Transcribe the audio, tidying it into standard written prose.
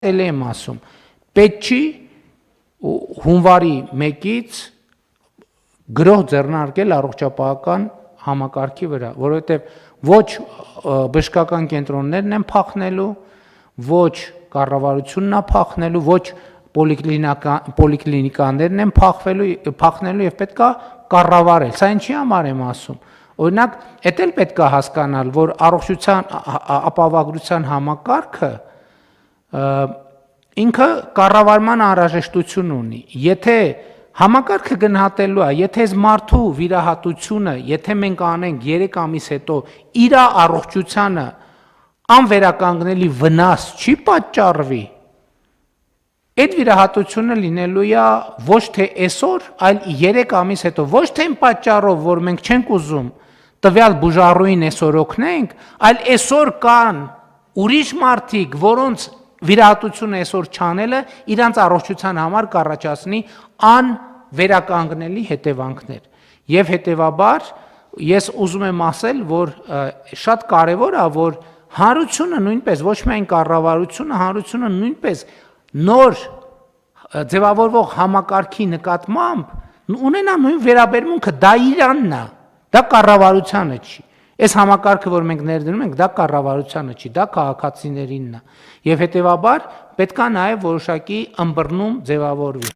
էլ եմ ասում, պետք չի հունվարի 1-ից գրող ձեռնարկել առողջապահական համակարգի վրա, որովհետև ոչ բժշկական կենտրոններն են փախնելու, ոչ կառավարությունն է փախնելու, ոչ պոլիկլինիկաներն են փախնելու եւ պետք է կառավարել։ Սա ինչի համար եմ ասում։ Օրինակ, դա էլ պետք է հասկանալ, որ առողջության ապահովագրության համակարգը ինքը կառավարման անհրաժեշտություն ունի։ Եթե համակարգը գնահատելու է, եթե այս մարդու վիրահատությունը, եթե մենք անենք 3 ամիս հետո իր առողջությանը անվերականգնելի վնաս չի պատճառվի, այդ վիրահատությունը լինելու է ոչ թե այսօր, այլ 3 ամիս հետո, ոչ թե այն պատճառով, որ մենք չենք ուզում տվյալ բուժառուին այսօր օգնենք, այլ այսօր կան ուրիշ մարդիկ, որոնց վիրահատությունը այսօր չանելը իրանց առողջության համար կառաջացնի անվերականգնելի հետևանքներ։ Եվ հետևաբար ես ուզում եմ ասել, որ շատ կարևոր է, որ հանրությունը նույնպես, ոչ միայն կառավարությունը, հանրությունը նույնպես նոր ձևավորվող համակարգի նկատմամբ ունենա նույն վերաբերմունքը, դա իրանն է, դա կառավարությանը չի։ Այս համակարգը, որ մենք ներդնում ենք, դա կառավարությանը չի, դա քաղաքացիներինն է։ Եվ հետևաբար պետք է նաև որոշակի ըմբռնում ձևավորվի։